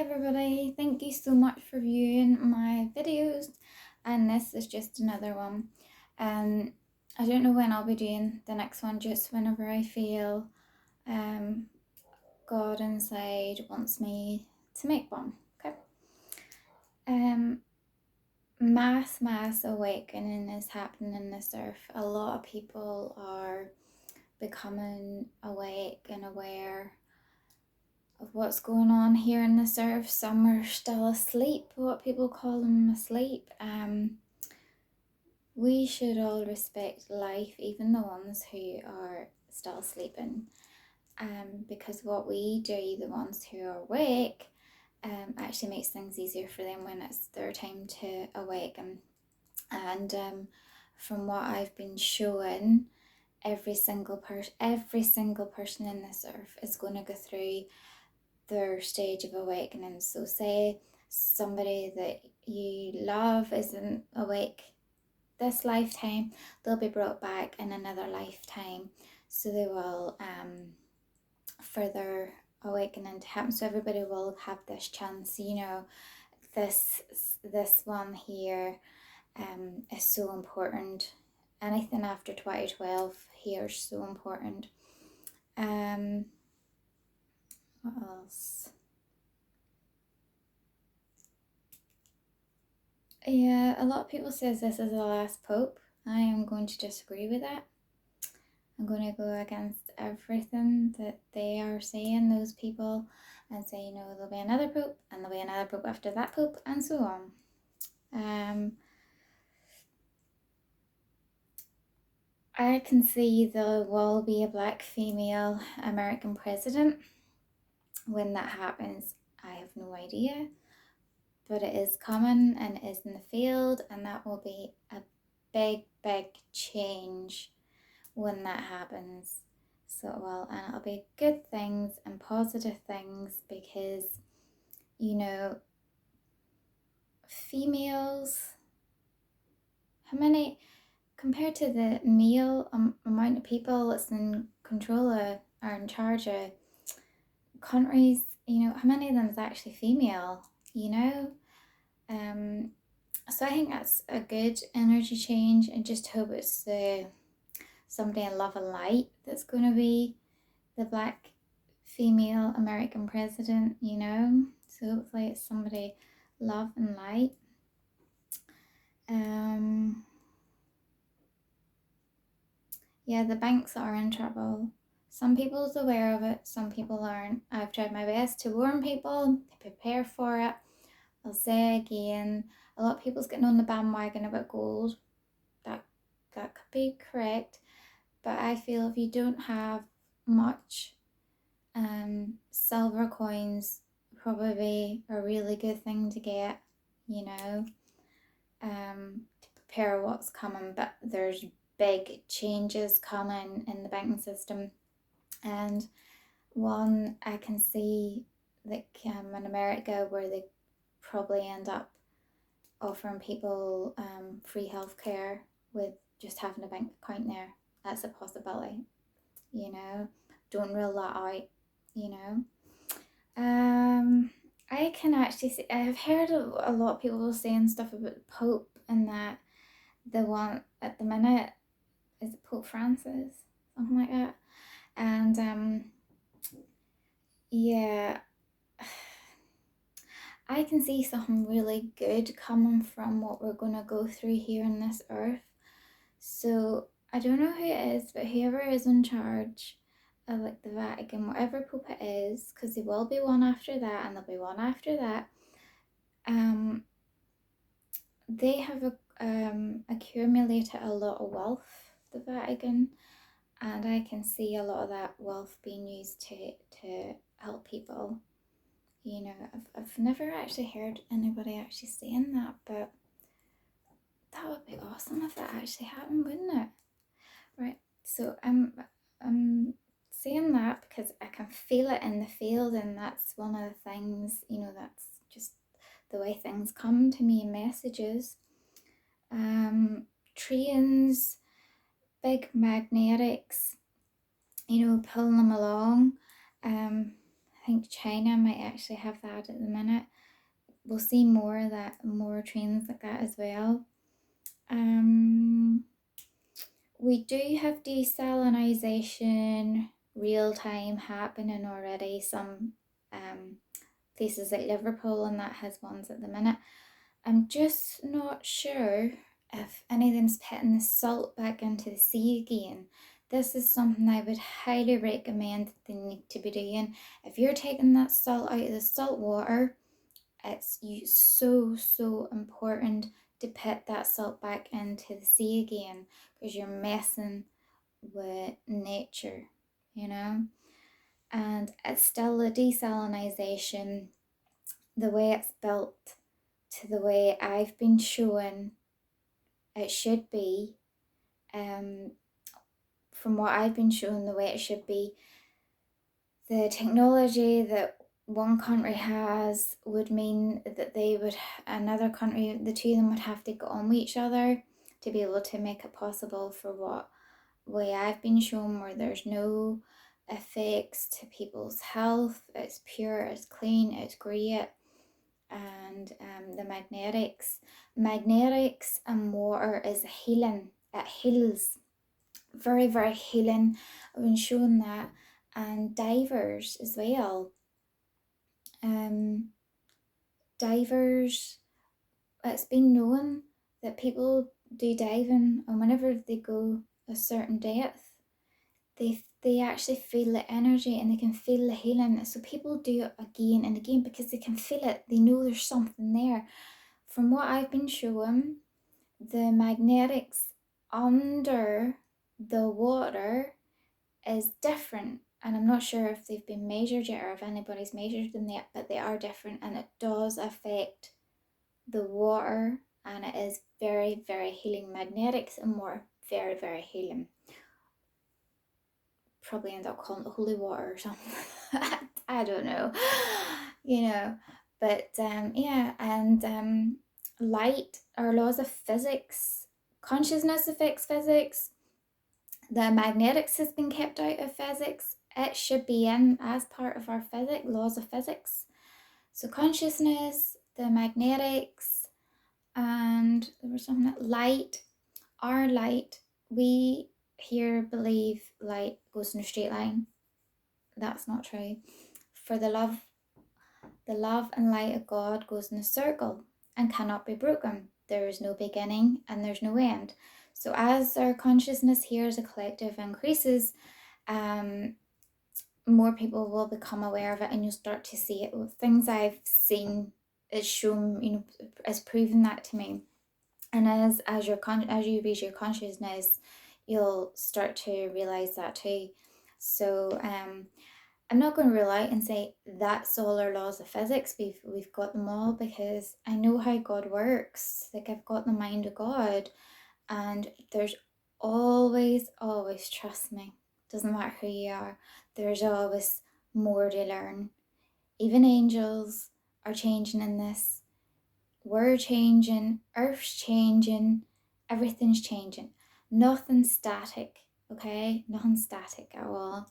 everybody, thank you so much for viewing my videos, and this is just another one. Um, I don't know when I'll be doing the next one, just whenever I feel um, God inside wants me to make one. Okay. Um, mass awakening is happening in this earth. A lot of people are becoming awake and aware of what's going on here in this earth. Some are still asleep, what people call them asleep. We should all respect life, even the ones who are still sleeping, because what we do, the ones who are awake, actually makes things easier for them when it's their time to awaken. And from what I've been shown, every single person in this earth is going to go through their stage of awakening. So say somebody that you love isn't awake this lifetime, they'll be brought back in another lifetime. So they will further awakening to happen. So everybody will have this chance, this one here is so important. Anything after 2012 here is so important. What else? Yeah, a lot of people says this is the last pope. I am going to disagree with that. I'm going to go against everything that they are saying, those people, and say, there'll be another pope, and there'll be another pope after that pope, and so on. I can see there will be a black female American president. When that happens, I have no idea, but it is coming and it is in the field, and that will be a big change when that happens. So and it'll be good things and positive things, because females, how many compared to the male amount of people that's in control of or in charge of countries, how many of them is actually female, so I think that's a good energy change, and just hope it's somebody in love and light that's going to be the black female American president, so hopefully it's somebody love and light. Yeah, the banks are in trouble. Some people's aware of it, some people aren't. I've tried my best to warn people to prepare for it. I'll say again, a lot of people's getting on the bandwagon about gold. That could be correct, but I feel if you don't have much, silver coins probably a really good thing to get, to prepare what's coming. But there's big changes coming in the banking system, and one I can see that in America, where they probably end up offering people free healthcare with just having a bank account there. That's a possibility, don't rule that out, you know. I can actually see, I've heard a lot of people saying stuff about the Pope, and that the one at the minute is Pope Francis, something like that. And yeah, I can see something really good coming from what we're going to go through here on this earth. So I don't know who it is, but whoever is in charge of like the Vatican, whatever Pope it is, because there will be one after that and there'll be one after that, they have accumulated a lot of wealth, the Vatican, and I can see a lot of that wealth being used to help people. I've never actually heard anybody actually saying that, but that would be awesome if that actually happened, wouldn't it? Right. So I'm saying that because I can feel it in the field, and that's one of the things, that's just the way things come to me in messages. Trains, big magnetics, pulling them along. I think China might actually have that at the minute. We'll see more trains like that as well. We do have desalinization real time happening already. Some places like Liverpool and that has ones at the minute. I'm just not sure if any of them's putting the salt back into the sea again. This is something I would highly recommend that they need to be doing. If you're taking that salt out of the salt water, it's so important to put that salt back into the sea again, because you're messing with nature, you know? And it's still the desalinization, the way it's built to the way I've been shown it should be, from what I've been shown the way it should be, the technology that one country has would mean that another country, the two of them would have to get on with each other to be able to make it possible for what way I've been shown, where there's no effects to people's health. It's pure, it's clean, it's great. And the magnetics and water is healing. It heals, very, very healing. I've been shown that. And divers as well. Divers, it's been known that people do diving, and whenever they go a certain depth, they actually feel the energy and they can feel the healing. So people do it again and again because they can feel it. They know there's something there. From what I've been shown, the magnetics under the water is different, and I'm not sure if they've been measured yet or if anybody's measured them yet, but they are different, and it does affect the water, and it is very, very healing. Magnetics and water, very, very healing. Probably end up calling it holy water or something. I don't know, you know. But yeah, and light, our laws of physics, consciousness affects physics. The magnetics has been kept out of physics. It should be in as part of our laws of physics. So consciousness, the magnetics, and there was something that light, our light, we here believe light goes in a straight line. That's not true. For the love and light of God goes in a circle and cannot be broken. There is no beginning and there's no end. So as our consciousness here as a collective increases, more people will become aware of it, and you'll start to see it. Things I've seen is shown, has proven that to me. And as you raise your consciousness, you'll start to realize that too. So I'm not going to rule out and say that's all our laws of physics. We've got them all, because I know how God works. Like, I've got the mind of God, and there's always, trust me, doesn't matter who you are, there's always more to learn. Even angels are changing in this. We're changing, Earth's changing, everything's changing. Nothing's static, okay? Nothing's static at all.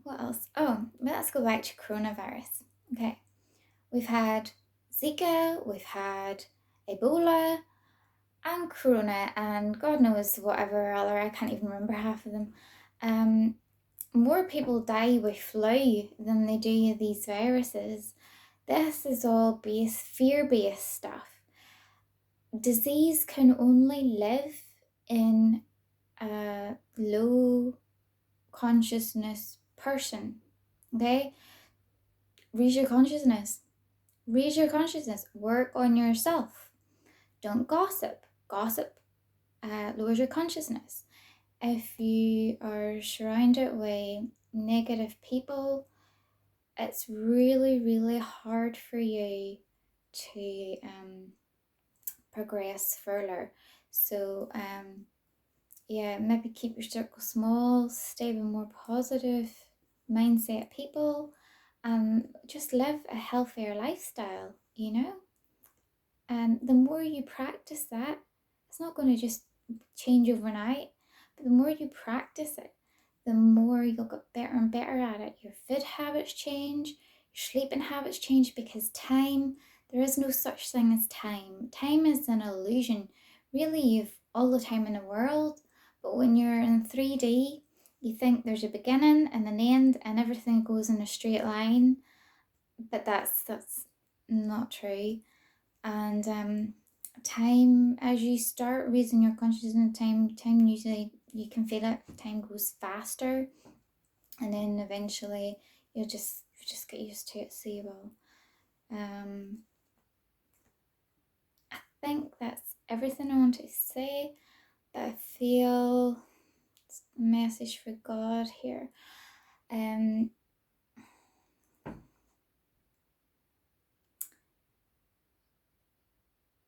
What else? Oh, let's go back to coronavirus. Okay. We've had Zika, we've had Ebola, and Corona, and God knows whatever other, I can't even remember half of them. More people die with flu than they do these viruses. This is all fear-based stuff. Disease can only live in a low consciousness person, okay? Raise your consciousness. Work on yourself. Don't gossip. Lowers your consciousness. If you are surrounded with negative people, it's really, really hard for you to progress further. So yeah, maybe keep your circle small, stay with more positive mindset people, and just live a healthier lifestyle, And the more you practice that, it's not going to just change overnight, but the more you practice it, the more you'll get better and better at it. Your food habits change, your sleeping habits change, because time, there is no such thing as time. Time is an illusion. Really, you've all the time in the world, but when you're in 3D, you think there's a beginning and an end and everything goes in a straight line, but that's not true. And time, as you start raising your consciousness, time usually, you can feel it, time goes faster, and then eventually you just get used to it, so you will. I think that's everything I want to say, but I feel it's a message for God here.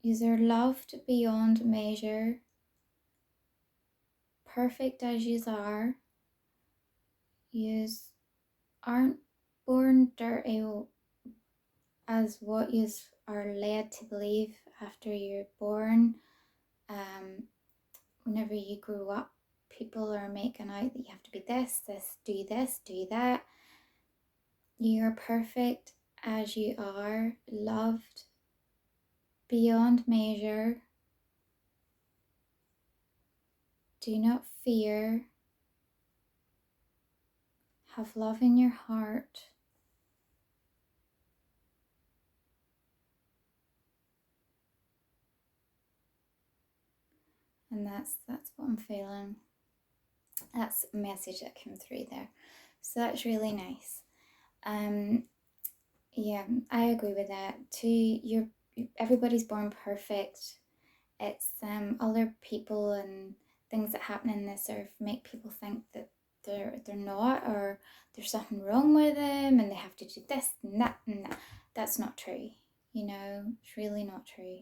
You are loved beyond measure, perfect as you are. You aren't born dirty as what you are led to believe after you're born. Whenever you grow up, people are making out that you have to be this, do that. You're perfect as you are, loved beyond measure. Do not fear. Have love in your heart. And that's what I'm feeling. That's a message that came through there. So that's really nice. Yeah, I agree with that too. Everybody's born perfect. It's other people and things that happen in this earth make people think that they're not, or there's something wrong with them and they have to do this and that and that. That's not true. It's really not true.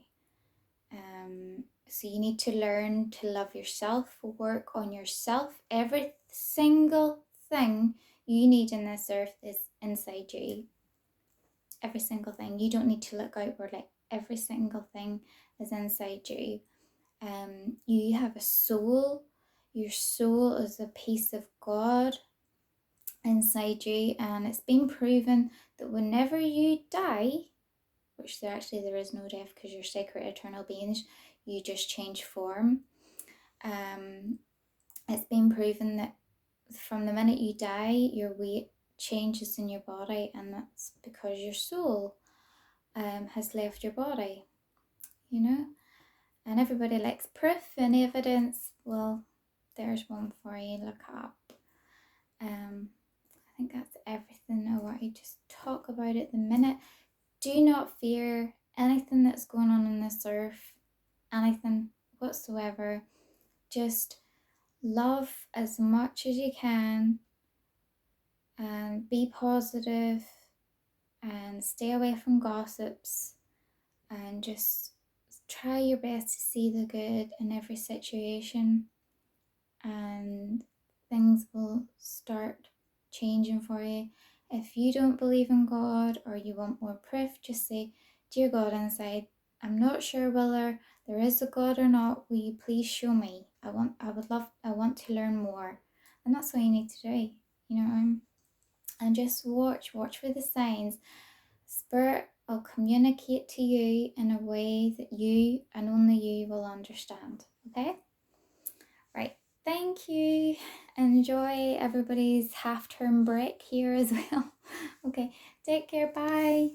So you need to learn to love yourself, work on yourself. Every single thing you need in this earth is inside you. Every single thing. You don't need to look outward. Like, every single thing is inside you. You have a soul. Your soul is a piece of God inside you, and it's been proven that whenever you die, which there is no death because you're sacred eternal beings, you just change form. It's been proven that from the minute you die, your weight changes in your body, and that's because your soul has left your body, and everybody likes proof and evidence. Well, there's one for you. Look up. I think that's everything I want to just talk about at the minute. Do not fear anything that's going on in this earth, anything whatsoever. Just love as much as you can, and be positive, and stay away from gossips, and just try your best to see the good in every situation, and things will start changing for you. If you don't believe in God or you want more proof, just say, "Dear God inside, I'm not sure whether there is a God or not. Will you please show me? I want to learn more." And that's what you need to do, and just watch for the signs. Spirit will communicate to you in a way that you and only you will understand. Okay? Right. Thank you. Enjoy everybody's half-term break here as well. Okay. Take care. Bye.